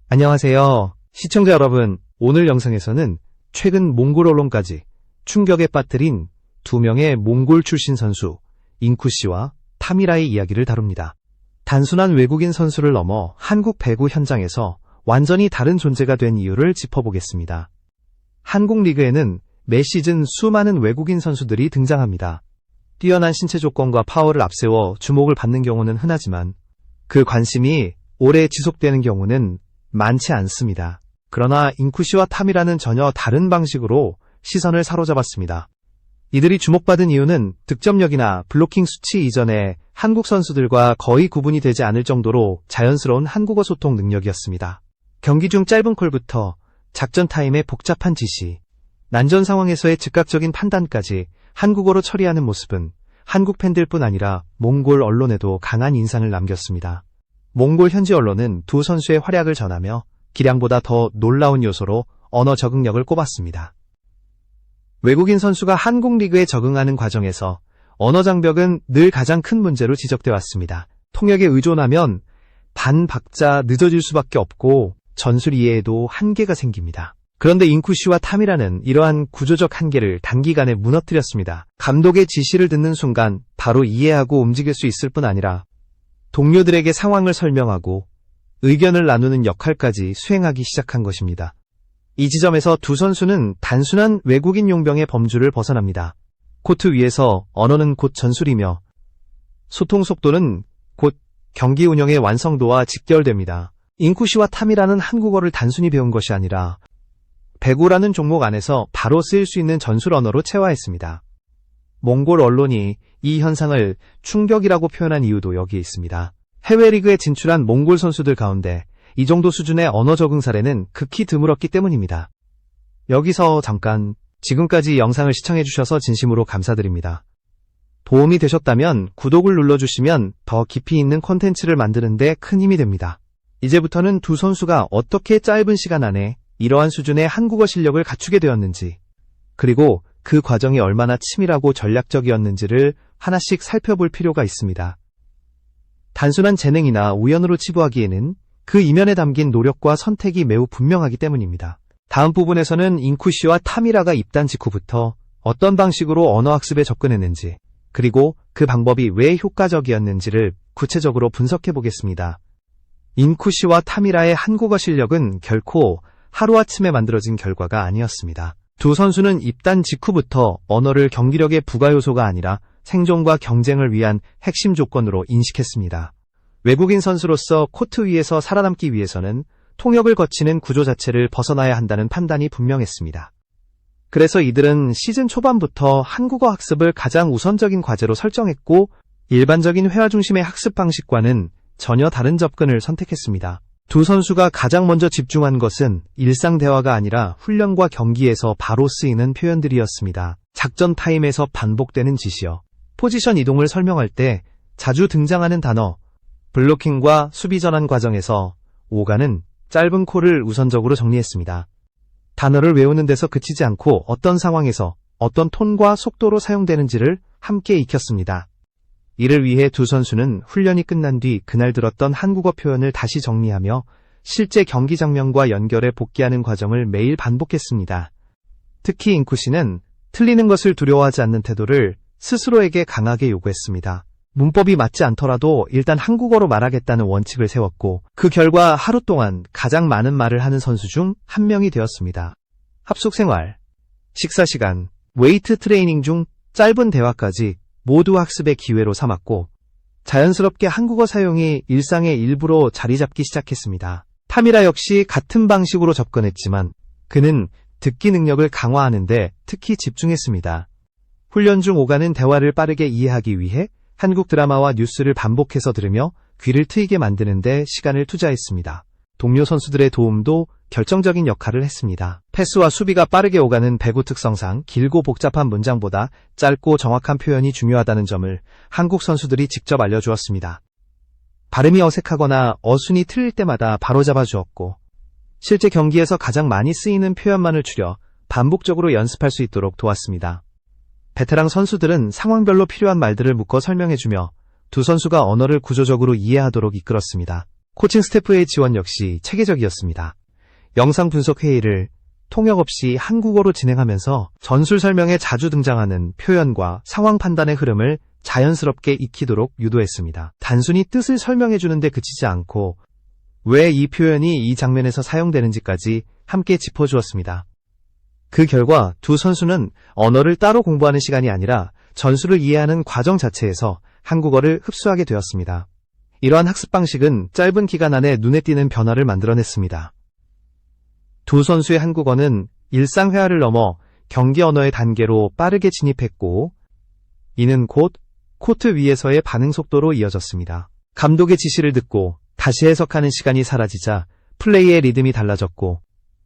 안녕하세요. 시청자 여러분, 오늘 영상에서는 최근 몽골 언론까지 충격에 빠뜨린 두 명의 몽골 출신 선수 잉쿠 씨와 타미라의 이야기를 다룹니다. 단순한 외국인 선수를 넘어 한국 배구 현장에서 완전히 다른 존재가 된 이유를 짚어보겠습니다. 한국 리그에는 매 시즌 수많은 외국인 선수들이 등장합니다. 뛰어난 신체 조건과 파워를 앞세워 주목을 받는 경우는 흔하지만 그 관심이 오래 지속되는 경우는 많지 않습니다. 그러나 잉쿠 씨와 타미라는 전혀 다른 방식으로 시선을 사로잡았습니다. 이들이 주목받은 이유는 득점력이나 블로킹 수치 이전에 한국 선수들과 거의 구분이 되지 않을 정도로 자연스러운 한국어 소통 능력이었습니다. 경기 중 짧은 콜부터 작전 타임의 복잡한 지시, 난전 상황에서의 즉각적인 판단까지 한국어로 처리하는 모습은 한국 팬들뿐 아니라 몽골 언론에도 강한 인상을 남겼습니다. 몽골 현지 언론은 두 선수의 활약을 전하며 기량보다 더 놀라운 요소로 언어 적응력을 꼽았습니다. 외국인 선수가 한국 리그에 적응하는 과정에서 언어 장벽은 늘 가장 큰 문제로 지적돼 왔습니다. 통역에 의존하면 반박자 늦어질 수밖에 없고 전술 이해에도 한계가 생깁니다. 그런데 잉쿠 씨와 타미라는 이러한 구조적 한계를 단기간에 무너뜨렸습니다. 감독의 지시를 듣는 순간 바로 이해하고 움직일 수 있을 뿐 아니라 동료들에게 상황을 설명하고 의견을 나누는 역할까지 수행하기 시작한 것입니다. 이 지점에서 두 선수는 단순한 외국인 용병의 범주를 벗어납니다. 코트 위에서 언어는 곧 전술이며 소통 속도는 곧 경기 운영의 완성도와 직결됩니다. 잉쿠 씨와 타미라는 한국어를 단순히 배운 것이 아니라 배구라는 종목 안에서 바로 쓰일 수 있는 전술 언어로 체화했습니다. 몽골 언론이 이 현상을 충격이라고 표현한 이유도 여기에 있습니다. 해외 리그에 진출한 몽골 선수들 가운데 이 정도 수준의 언어 적응 사례는 극히 드물었기 때문입니다. 여기서 잠깐 지금까지 영상을 시청해주셔서 진심으로 감사드립니다. 도움이 되셨다면 구독을 눌러주시면 더 깊이 있는 콘텐츠를 만드는 데 큰 힘이 됩니다. 이제부터는 두 선수가 어떻게 짧은 시간 안에 이러한 수준의 한국어 실력을 갖추게 되었는지, 그리고 그 과정이 얼마나 치밀하고 전략적이었는지를 하나씩 살펴볼 필요가 있습니다. 단순한 재능이나 우연으로 치부하기에는 그 이면에 담긴 노력과 선택이 매우 분명하기 때문입니다. 다음 부분에서는 잉쿠 씨와 타미라가 입단 직후부터 어떤 방식으로 언어 학습에 접근했는지, 그리고 그 방법이 왜 효과적이었는지를 구체적으로 분석해 보겠습니다. 잉쿠 씨와 타미라의 한국어 실력은 결코 하루아침에 만들어진 결과가 아니었습니다. 두 선수는 입단 직후부터 언어를 경기력의 부가 요소가 아니라 생존과 경쟁을 위한 핵심 조건으로 인식했습니다. 외국인 선수로서 코트 위에서 살아남기 위해서는 통역을 거치는 구조 자체를 벗어나야 한다는 판단이 분명했습니다. 그래서 이들은 시즌 초반부터 한국어 학습을 가장 우선적인 과제로 설정했고, 일반적인 회화 중심의 학습 방식과는 전혀 다른 접근을 선택했습니다. 두 선수가 가장 먼저 집중한 것은 일상 대화가 아니라 훈련과 경기에서 바로 쓰이는 표현들이었습니다. 작전 타임에서 반복되는 지시어, 포지션 이동을 설명할 때 자주 등장하는 단어, 블로킹과 수비 전환 과정에서 오가는 짧은 콜을 우선적으로 정리했습니다. 단어를 외우는 데서 그치지 않고 어떤 상황에서 어떤 톤과 속도로 사용되는지를 함께 익혔습니다. 이를 위해 두 선수는 훈련이 끝난 뒤 그날 들었던 한국어 표현을 다시 정리하며 실제 경기 장면과 연결해 복귀하는 과정을 매일 반복했습니다. 특히 잉쿠 씨는 틀리는 것을 두려워하지 않는 태도를 스스로에게 강하게 요구했습니다. 문법이 맞지 않더라도 일단 한국어로 말하겠다는 원칙을 세웠고, 그 결과 하루 동안 가장 많은 말을 하는 선수 중 한 명이 되었습니다. 합숙 생활, 식사 시간, 웨이트 트레이닝 중 짧은 대화까지 모두 학습의 기회로 삼았고, 자연스럽게 한국어 사용이 일상의 일부로 자리 잡기 시작했습니다. 타미라 역시 같은 방식으로 접근했지만 그는 듣기 능력을 강화하는 데 특히 집중했습니다. 훈련 중 오가는 대화를 빠르게 이해하기 위해 한국 드라마와 뉴스를 반복해서 들으며 귀를 트이게 만드는 데 시간을 투자했습니다. 동료 선수들의 도움도 결정적인 역할을 했습니다. 패스와 수비가 빠르게 오가는 배구 특성상 길고 복잡한 문장보다 짧고 정확한 표현이 중요하다는 점을 한국 선수들이 직접 알려주었습니다. 발음이 어색하거나 어순이 틀릴 때마다 바로잡아 주었고, 실제 경기에서 가장 많이 쓰이는 표현만을 추려 반복적으로 연습할 수 있도록 도왔습니다. 베테랑 선수들은 상황별로 필요한 말들을 묶어 설명해주며 두 선수가 언어를 구조적으로 이해하도록 이끌었습니다. 코칭 스태프의 지원 역시 체계적이었습니다. 영상 분석 회의를 통역 없이 한국어로 진행하면서 전술 설명에 자주 등장하는 표현과 상황 판단의 흐름을 자연스럽게 익히도록 유도했습니다. 단순히 뜻을 설명해주는데 그치지 않고 왜 이 표현이 이 장면에서 사용되는지까지 함께 짚어주었습니다. 그 결과 두 선수는 언어를 따로 공부하는 시간이 아니라 전술을 이해하는 과정 자체에서 한국어를 흡수하게 되었습니다. 이러한 학습 방식은 짧은 기간 안에 눈에 띄는 변화를 만들어냈습니다. 두 선수의 한국어는 일상 회화를 넘어 경기 언어의 단계로 빠르게 진입했고, 이는 곧 코트 위에서의 반응 속도로 이어졌습니다. 감독의 지시를 듣고 다시 해석하는 시간이 사라지자 플레이의 리듬이 달라졌고,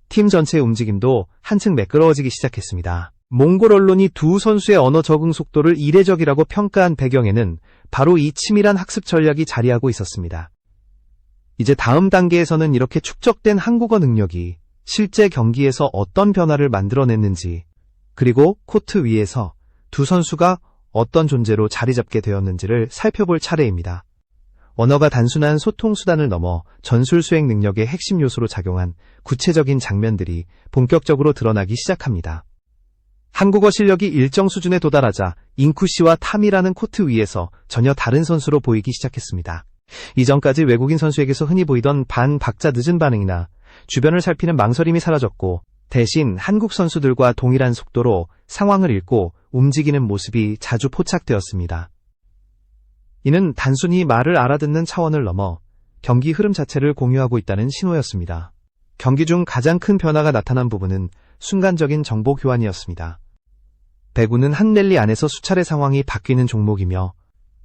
팀 전체의 움직임도 한층 매끄러워지기 시작했습니다. 몽골 언론이 두 선수의 언어 적응 속도를 이례적이라고 평가한 배경에는 바로 이 치밀한 학습 전략이 자리하고 있었습니다. 이제 다음 단계에서는 이렇게 축적된 한국어 능력이 실제 경기에서 어떤 변화를 만들어냈는지, 그리고 코트 위에서 두 선수가 어떤 존재로 자리 잡게 되었는지를 살펴볼 차례입니다. 언어가 단순한 소통 수단을 넘어 전술 수행 능력의 핵심 요소로 작용한 구체적인 장면들이 본격적으로 드러나기 시작합니다. 한국어 실력이 일정 수준에 도달하자 잉쿠 씨와 탐이라는 코트 위에서 전혀 다른 선수로 보이기 시작했습니다. 이전까지 외국인 선수에게서 흔히 보이던 반박자 늦은 반응이나 주변을 살피는 망설임이 사라졌고, 대신 한국 선수들과 동일한 속도로 상황을 읽고 움직이는 모습이 자주 포착되었습니다. 이는 단순히 말을 알아듣는 차원을 넘어 경기 흐름 자체를 공유하고 있다는 신호였습니다. 경기 중 가장 큰 변화가 나타난 부분은 순간적인 정보 교환이었습니다. 배구는 한 랠리 안에서 수차례 상황이 바뀌는 종목이며,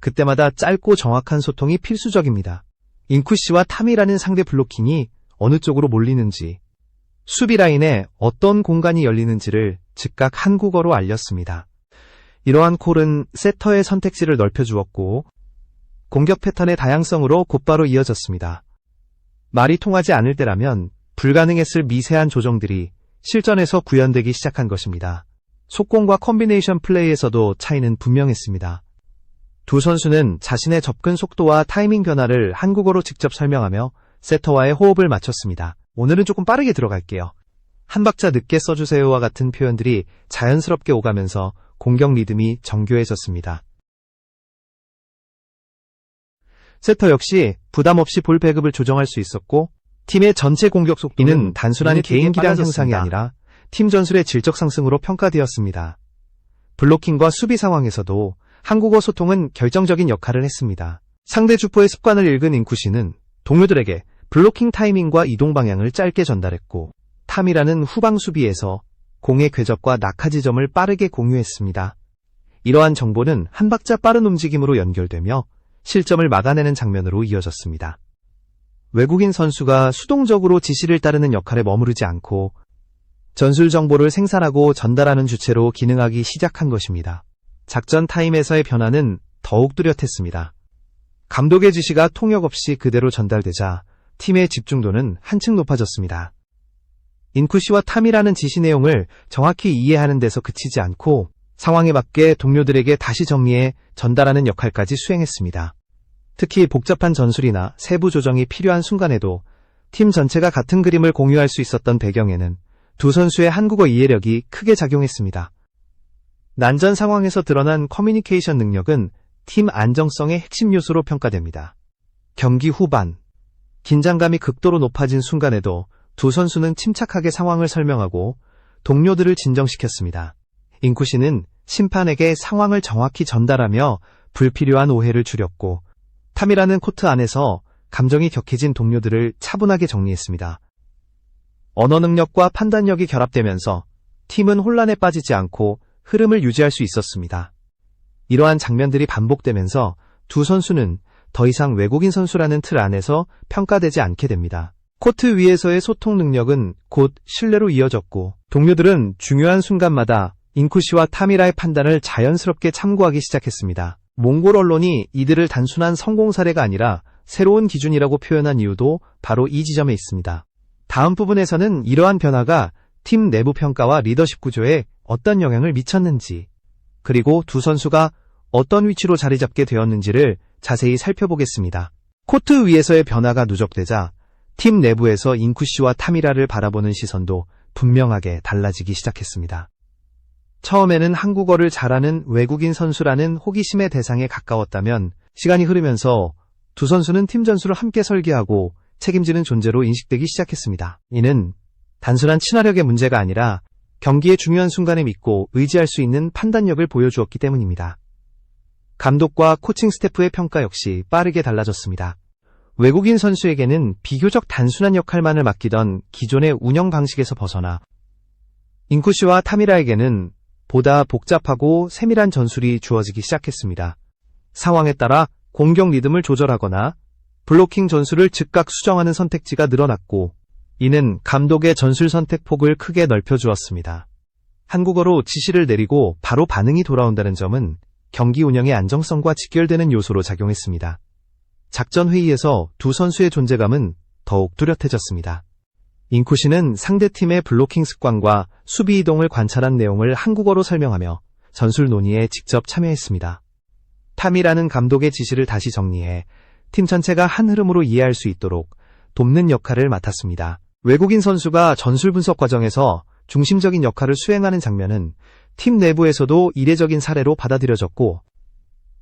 그때마다 짧고 정확한 소통이 필수적입니다. 잉쿠 씨와 탐이라는 상대 블로킹이 어느 쪽으로 몰리는지, 수비 라인에 어떤 공간이 열리는지를 즉각 한국어로 알렸습니다. 이러한 콜은 세터의 선택지를 넓혀주었고, 공격 패턴의 다양성으로 곧바로 이어졌습니다. 말이 통하지 않을 때라면 불가능했을 미세한 조정들이 실전에서 구현되기 시작한 것입니다. 속공과 콤비네이션 플레이에서도 차이는 분명했습니다. 두 선수는 자신의 접근 속도와 타이밍 변화를 한국어로 직접 설명하며 세터와의 호흡을 맞췄습니다. 오늘은 조금 빠르게 들어갈게요. 한 박자 늦게 써주세요와 같은 표현들이 자연스럽게 오가면서 공격 리듬이 정교해졌습니다. 세터 역시 부담 없이 볼 배급을 조정할 수 있었고, 팀의 전체 공격 속도는 단순한 개인 기량 향상이 아니라 팀 전술의 질적 상승으로 평가되었습니다. 블로킹과 수비 상황에서도 한국어 소통은 결정적인 역할을 했습니다. 상대 주포의 습관을 읽은 잉쿠 씨는 동료들에게 블로킹 타이밍과 이동 방향을 짧게 전달했고, 탐이라는 후방 수비에서 공의 궤적과 낙하 지점을 빠르게 공유했습니다. 이러한 정보는 한 박자 빠른 움직임으로 연결되며 실점을 막아내는 장면으로 이어졌습니다. 외국인 선수가 수동적으로 지시를 따르는 역할에 머무르지 않고 전술 정보를 생산하고 전달하는 주체로 기능하기 시작한 것입니다. 작전 타임에서의 변화는 더욱 뚜렷했습니다. 감독의 지시가 통역 없이 그대로 전달되자 팀의 집중도는 한층 높아졌습니다. 잉쿠 씨와 탐이라는 지시 내용을 정확히 이해하는 데서 그치지 않고 상황에 맞게 동료들에게 다시 정리해 전달하는 역할까지 수행했습니다. 특히 복잡한 전술이나 세부 조정이 필요한 순간에도 팀 전체가 같은 그림을 공유할 수 있었던 배경에는 두 선수의 한국어 이해력이 크게 작용했습니다. 난전 상황에서 드러난 커뮤니케이션 능력은 팀 안정성의 핵심 요소로 평가됩니다. 경기 후반, 긴장감이 극도로 높아진 순간에도 두 선수는 침착하게 상황을 설명하고 동료들을 진정시켰습니다. 잉쿠 씨는 심판에게 상황을 정확히 전달하며 불필요한 오해를 줄였고, 탐이라는 코트 안에서 감정이 격해진 동료들을 차분하게 정리했습니다. 언어 능력과 판단력이 결합되면서 팀은 혼란에 빠지지 않고 흐름을 유지할 수 있었습니다. 이러한 장면들이 반복되면서 두 선수는 더 이상 외국인 선수라는 틀 안에서 평가되지 않게 됩니다. 코트 위에서의 소통 능력은 곧 신뢰로 이어졌고, 동료들은 중요한 순간마다 잉쿠 씨와 타미라의 판단을 자연스럽게 참고하기 시작했습니다. 몽골 언론이 이들을 단순한 성공 사례가 아니라 새로운 기준이라고 표현한 이유도 바로 이 지점에 있습니다. 다음 부분에서는 이러한 변화가 팀 내부 평가와 리더십 구조에 어떤 영향을 미쳤는지, 그리고 두 선수가 어떤 위치로 자리 잡게 되었는지를 자세히 살펴보겠습니다. 코트 위에서의 변화가 누적되자 팀 내부에서 인쿠씨와 타미라를 바라보는 시선도 분명하게 달라지기 시작했습니다. 처음에는 한국어를 잘하는 외국인 선수라는 호기심의 대상에 가까웠다면 시간이 흐르면서 두 선수는 팀 전술을 함께 설계하고 책임지는 존재로 인식되기 시작했습니다. 이는 단순한 친화력의 문제가 아니라 경기의 중요한 순간에 믿고 의지할 수 있는 판단력을 보여주었기 때문입니다. 감독과 코칭 스태프의 평가 역시 빠르게 달라졌습니다. 외국인 선수에게는 비교적 단순한 역할만을 맡기던 기존의 운영 방식에서 벗어나 인쿠씨와 타미라에게는 보다 복잡하고 세밀한 전술이 주어지기 시작했습니다. 상황에 따라 공격 리듬을 조절하거나 블로킹 전술을 즉각 수정하는 선택지가 늘어났고, 이는 감독의 전술 선택 폭을 크게 넓혀주었습니다. 한국어로 지시를 내리고 바로 반응이 돌아온다는 점은 경기 운영의 안정성과 직결되는 요소로 작용했습니다. 작전 회의에서 두 선수의 존재감은 더욱 뚜렷해졌습니다. 인쿠씨는 상대팀의 블로킹 습관과 수비 이동을 관찰한 내용을 한국어로 설명하며 전술 논의에 직접 참여했습니다. 타미라는 감독의 지시를 다시 정리해 팀 전체가 한 흐름으로 이해할 수 있도록 돕는 역할을 맡았습니다. 외국인 선수가 전술 분석 과정에서 중심적인 역할을 수행하는 장면은 팀 내부에서도 이례적인 사례로 받아들여졌고,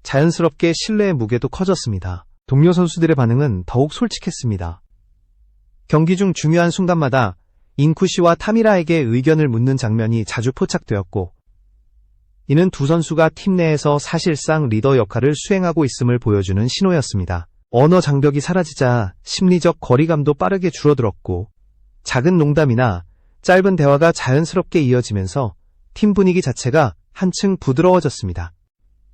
자연스럽게 신뢰의 무게도 커졌습니다. 동료 선수들의 반응은 더욱 솔직했습니다. 경기 중 중요한 순간마다 인쿠씨와 타미라에게 의견을 묻는 장면이 자주 포착되었고, 이는 두 선수가 팀 내에서 사실상 리더 역할을 수행하고 있음을 보여주는 신호였습니다. 언어 장벽이 사라지자 심리적 거리감도 빠르게 줄어들었고, 작은 농담이나 짧은 대화가 자연스럽게 이어지면서 팀 분위기 자체가 한층 부드러워졌습니다.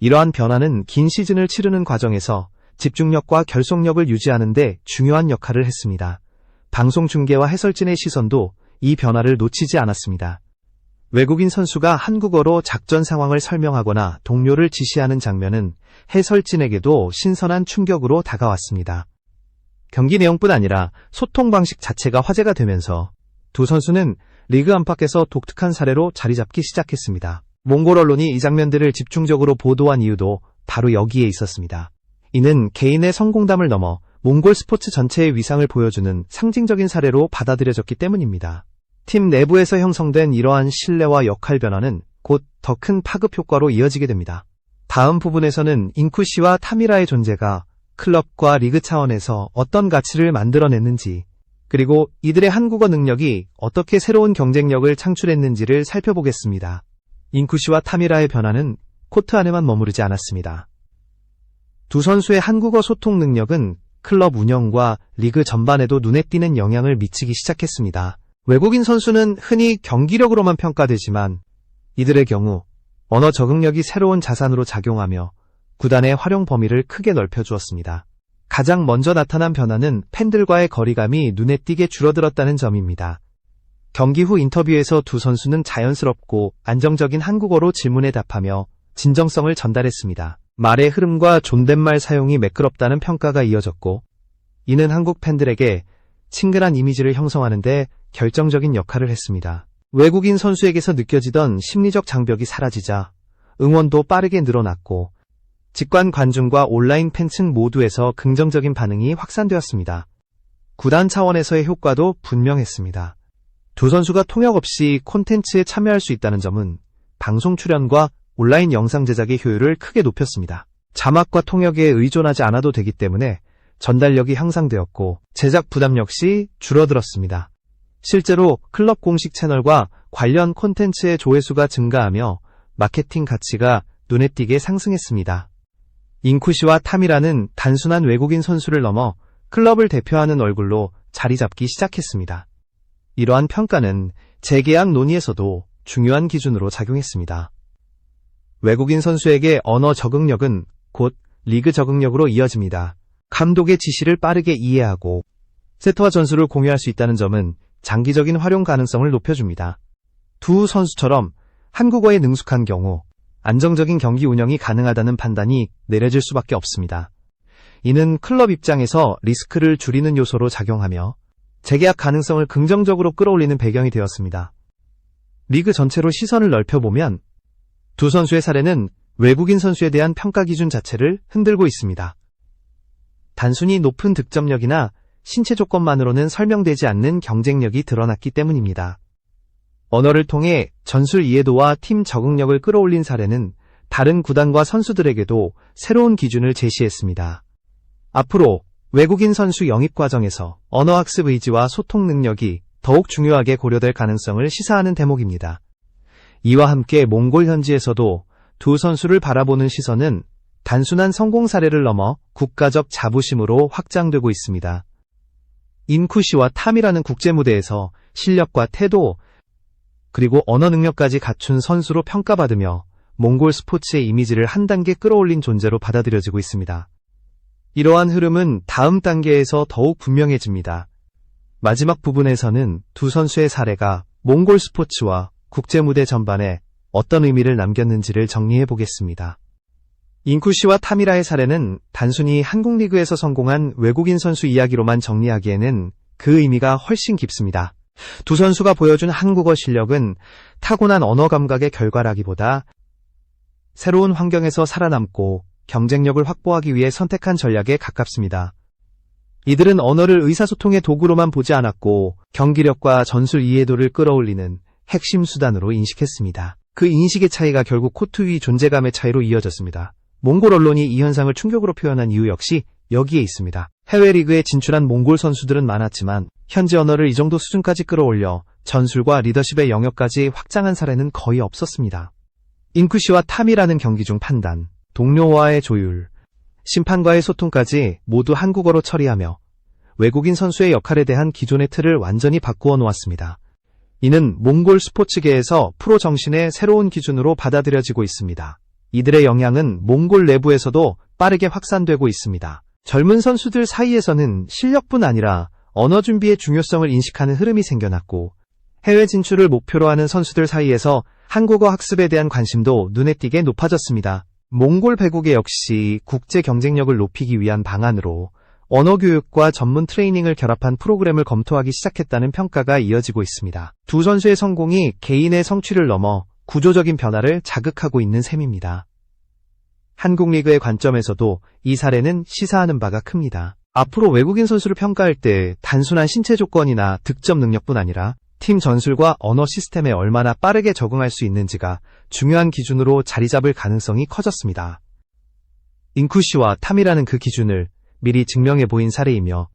이러한 변화는 긴 시즌을 치르는 과정에서 집중력과 결속력을 유지하는 데 중요한 역할을 했습니다. 방송 중계와 해설진의 시선도 이 변화를 놓치지 않았습니다. 외국인 선수가 한국어로 작전 상황을 설명하거나 동료를 지시하는 장면은 해설진에게도 신선한 충격으로 다가왔습니다. 경기 내용뿐 아니라 소통 방식 자체가 화제가 되면서 두 선수는 리그 안팎에서 독특한 사례로 자리잡기 시작했습니다. 몽골 언론이 이 장면들을 집중적으로 보도한 이유도 바로 여기에 있었습니다. 이는 개인의 성공담을 넘어 몽골 스포츠 전체의 위상을 보여주는 상징적인 사례로 받아들여졌기 때문입니다. 팀 내부에서 형성된 이러한 신뢰와 역할 변화는 곧 더 큰 파급 효과로 이어지게 됩니다. 다음 부분에서는 인쿠씨와 타미라의 존재가 클럽과 리그 차원에서 어떤 가치를 만들어냈는지, 그리고 이들의 한국어 능력이 어떻게 새로운 경쟁력을 창출했는지를 살펴보겠습니다. 인쿠씨와 타미라의 변화는 코트 안에만 머무르지 않았습니다. 두 선수의 한국어 소통 능력은 클럽 운영과 리그 전반에도 눈에 띄는 영향을 미치기 시작했습니다. 외국인 선수는 흔히 경기력으로만 평가되지만 이들의 경우 언어 적응력이 새로운 자산으로 작용하며 구단의 활용 범위를 크게 넓혀주었습니다. 가장 먼저 나타난 변화는 팬들과의 거리감이 눈에 띄게 줄어들었다는 점입니다. 경기 후 인터뷰에서 두 선수는 자연스럽고 안정적인 한국어로 질문에 답하며 진정성을 전달했습니다. 말의 흐름과 존댓말 사용이 매끄럽다는 평가가 이어졌고, 이는 한국 팬들에게 친근한 이미지를 형성하는 데 결정적인 역할을 했습니다. 외국인 선수에게서 느껴지던 심리적 장벽이 사라지자 응원도 빠르게 늘어났고, 직관 관중과 온라인 팬층 모두에서 긍정적인 반응이 확산되었습니다. 구단 차원에서의 효과도 분명했습니다. 두 선수가 통역 없이 콘텐츠에 참여할 수 있다는 점은 방송 출연과 온라인 영상 제작의 효율을 크게 높였습니다. 자막과 통역에 의존하지 않아도 되기 때문에 전달력이 향상되었고, 제작 부담 역시 줄어들었습니다. 실제로 클럽 공식 채널과 관련 콘텐츠의 조회수가 증가하며 마케팅 가치가 눈에 띄게 상승했습니다. 인쿠씨와 타미라는 단순한 외국인 선수를 넘어 클럽을 대표하는 얼굴로 자리 잡기 시작했습니다. 이러한 평가는 재계약 논의에서도 중요한 기준으로 작용했습니다. 외국인 선수에게 언어 적응력은 곧 리그 적응력으로 이어집니다. 감독의 지시를 빠르게 이해하고 세트와 전술을 공유할 수 있다는 점은 장기적인 활용 가능성을 높여줍니다. 두 선수처럼 한국어에 능숙한 경우 안정적인 경기 운영이 가능하다는 판단이 내려질 수밖에 없습니다. 이는 클럽 입장에서 리스크를 줄이는 요소로 작용하며 재계약 가능성을 긍정적으로 끌어올리는 배경이 되었습니다. 리그 전체로 시선을 넓혀보면 두 선수의 사례는 외국인 선수에 대한 평가 기준 자체를 흔들고 있습니다. 단순히 높은 득점력이나 신체 조건만으로는 설명되지 않는 경쟁력이 드러났기 때문입니다. 언어를 통해 전술 이해도와 팀 적응력을 끌어올린 사례는 다른 구단과 선수들에게도 새로운 기준을 제시했습니다. 앞으로 외국인 선수 영입 과정에서 언어학습 의지와 소통 능력이 더욱 중요하게 고려될 가능성을 시사하는 대목입니다. 이와 함께 몽골 현지에서도 두 선수를 바라보는 시선은 단순한 성공 사례를 넘어 국가적 자부심으로 확장되고 있습니다. 인쿠시와 탐이라는 국제무대에서 실력과 태도, 그리고 언어 능력까지 갖춘 선수로 평가받으며 몽골 스포츠의 이미지를 한 단계 끌어올린 존재로 받아들여지고 있습니다. 이러한 흐름은 다음 단계에서 더욱 분명해집니다. 마지막 부분에서는 두 선수의 사례가 몽골 스포츠와 국제무대 전반에 어떤 의미를 남겼는지를 정리해 보겠습니다. 인쿠시와 타미라의 사례는 단순히 한국 리그에서 성공한 외국인 선수 이야기로만 정리하기에는 그 의미가 훨씬 깊습니다. 두 선수가 보여준 한국어 실력은 타고난 언어 감각의 결과라기보다 새로운 환경에서 살아남고 경쟁력을 확보하기 위해 선택한 전략에 가깝습니다. 이들은 언어를 의사소통의 도구로만 보지 않았고 경기력과 전술 이해도를 끌어올리는 핵심 수단으로 인식했습니다. 그 인식의 차이가 결국 코트 위 존재감의 차이로 이어졌습니다. 몽골 언론이 이 현상을 충격으로 표현한 이유 역시 여기에 있습니다. 해외 리그에 진출한 몽골 선수들은 많았지만 현지 언어를 이 정도 수준까지 끌어올려 전술과 리더십의 영역까지 확장한 사례는 거의 없었습니다. 인쿠시와 탐이라는 경기 중 판단, 동료와의 조율, 심판과의 소통까지 모두 한국어로 처리하며 외국인 선수의 역할에 대한 기존의 틀을 완전히 바꾸어 놓았습니다. 이는 몽골 스포츠계에서 프로 정신의 새로운 기준으로 받아들여지고 있습니다. 이들의 영향은 몽골 내부에서도 빠르게 확산되고 있습니다. 젊은 선수들 사이에서는 실력뿐 아니라 언어 준비의 중요성을 인식하는 흐름이 생겨났고 해외 진출을 목표로 하는 선수들 사이에서 한국어 학습에 대한 관심도 눈에 띄게 높아졌습니다. 몽골 배구계 역시 국제 경쟁력을 높이기 위한 방안으로 언어 교육과 전문 트레이닝을 결합한 프로그램을 검토하기 시작했다는 평가가 이어지고 있습니다. 두 선수의 성공이 개인의 성취를 넘어 구조적인 변화를 자극하고 있는 셈입니다. 한국 리그의 관점에서도 이 사례는 시사하는 바가 큽니다. 앞으로 외국인 선수를 평가할 때 단순한 신체 조건이나 득점 능력뿐 아니라 팀 전술과 언어 시스템에 얼마나 빠르게 적응할 수 있는지가 중요한 기준으로 자리 잡을 가능성이 커졌습니다. 인쿠시와 탐이라는 그 기준을 미리 증명해 보인 사례이며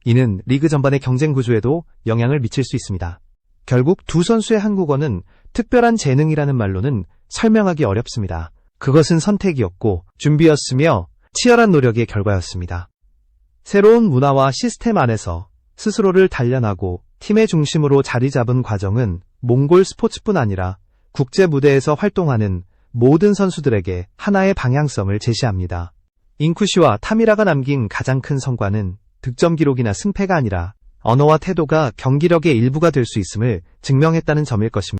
이는 리그 전반의 경쟁 구조에도 영향을 미칠 수 있습니다. 결국 두 선수의 한국어는 특별한 재능이라는 말로는 설명하기 어렵습니다. 그것은 선택이었고 준비였으며 치열한 노력의 결과였습니다. 새로운 문화와 시스템 안에서 스스로를 단련하고 팀의 중심으로 자리 잡은 과정은 몽골 스포츠뿐 아니라 국제 무대에서 활동하는 모든 선수들에게 하나의 방향성을 제시합니다. 인쿠시와 타미라가 남긴 가장 큰 성과는 득점 기록이나 승패가 아니라 언어와 태도가 경기력의 일부가 될 수 있음을 증명했다는 점일 것입니다.